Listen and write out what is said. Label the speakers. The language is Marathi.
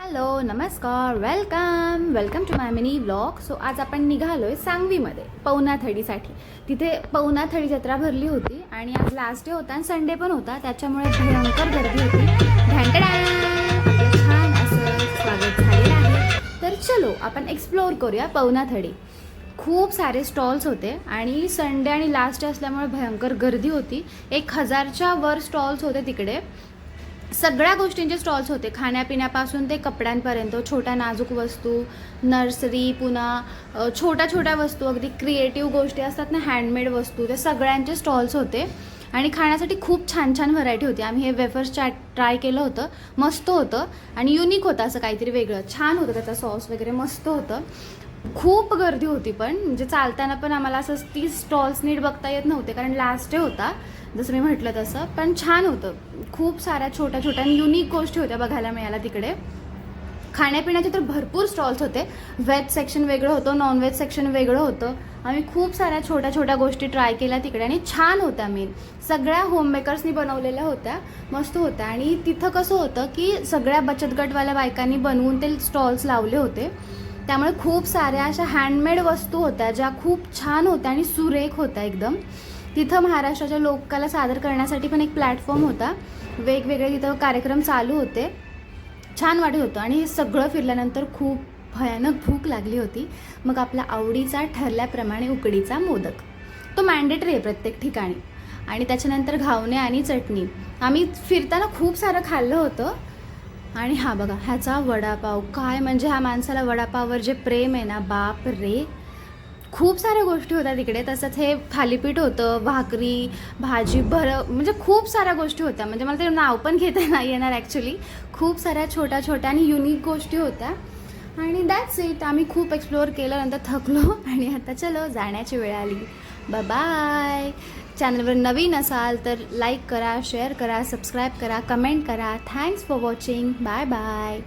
Speaker 1: हॅलो नमस्कार welcome to my mini vlog. So आज आपण निघालो आहे सांगवीमध्ये पवनाथडीसाठी. तिथे पवनाथडी जत्रा भरली होती आणि आज लास्ट डे होता आणि संडे पण होता, त्याच्यामुळे भयंकर गर्दी होती. घंटाडा आपलं छान असं स्वागत झालेलं आहे. तर चलो आपण एक्सप्लोअर करूया पवनाथडी. खूप सारे स्टॉल्स होते आणि संडे आणि लास्ट डे असल्यामुळे भयंकर गर्दी होती. 1000च्या वर स्टॉल्स होते तिकडे. सगळ्या गोष्टींचे स्टॉल्स होते, खाण्यापिण्यापासून ते कपड्यांपर्यंत, छोट्या नाजूक वस्तू, नर्सरी, पुन्हा छोट्या छोट्या वस्तू, अगदी क्रिएटिव्ह गोष्टी असतात ना, हँडमेड वस्तू, ते सगळ्यांचे स्टॉल्स होते. आणि खाण्यासाठी खूप छान छान व्हरायटी होती. आम्ही हे वेफर्स ट्राय केलं होतं, मस्त होतं आणि युनिक होतं, असं काहीतरी वेगळं, छान होतं. त्याचा सॉस वगैरे मस्त होतं. खूप गर्दी होती, पण म्हणजे चालताना पण आम्हाला असं 30 स्टॉल्स नीट बघता येत नव्हते कारण लास्ट डे होता, जसं मी म्हटलं तसं. पण छान होतं. खूप साऱ्या छोट्या छोट्या आणि युनिक गोष्टी होत्या बघायला मिळाल्या तिकडे. खाण्यापिण्याचे तर भरपूर स्टॉल्स होते. व्हेज सेक्शन वेगळं होतं, नॉनव्हेज सेक्शन वेगळं होतं. आम्ही खूप साऱ्या छोट्या छोट्या गोष्टी ट्राय केल्या तिकडे आणि छान होत्या. सगळ्या होममेकर्सनी बनवलेल्या होत्या, मस्त होत्या. आणि तिथं कसं होतं की सगळ्या बचत गटवाल्या बायकांनी बनवून ते स्टॉल्स लावले होते, त्यामुळे खूप साऱ्या अशा हँडमेड वस्तू होत्या ज्या खूप छान होत्या आणि सुरेख होत्या एकदम. तिथं महाराष्ट्राच्या लोकाला सादर करण्यासाठी पण एक प्लॅटफॉर्म होता. वेगवेगळे तिथं कार्यक्रम चालू होते, छान वाटत होतं. आणि हे सगळं फिरल्यानंतर खूप भयानक भूक लागली होती. मग आपल्या आवडीचा ठरल्याप्रमाणे उकडीचा मोदक, तो मॅन्डेटरी आहे प्रत्येक ठिकाणी. आणि त्याच्यानंतर घावणे आणि चटणी. आम्ही फिरताना खूप सारं खाल्लं होतं. आणि हा बघा, ह्याचा वडापाव, काय म्हणजे ह्या माणसाला वडापाववर जे प्रेम आहे ना, बाप रे. खूप साऱ्या गोष्टी होत्या तिकडे. तसंच हे थालीपीठ होतं, भाकरी, भाजी, म्हणजे खूप साऱ्या गोष्टी होत्या. म्हणजे मला ते नाव पण घेता नाही येणार ॲक्च्युली. खूप साऱ्या छोट्या छोट्या आणि युनिक गोष्टी होत्या. आणि दॅट्स इट. आम्ही खूप एक्सप्लोअर केलं, नंतर थकलो आणि आता चलो जाण्याची वेळ आली. बाय. चॅनलवर नवीन असाल तर लाईक करा, शेअर करा, सबस्क्राईब करा, कमेंट करा. Thanks for watching. बाय.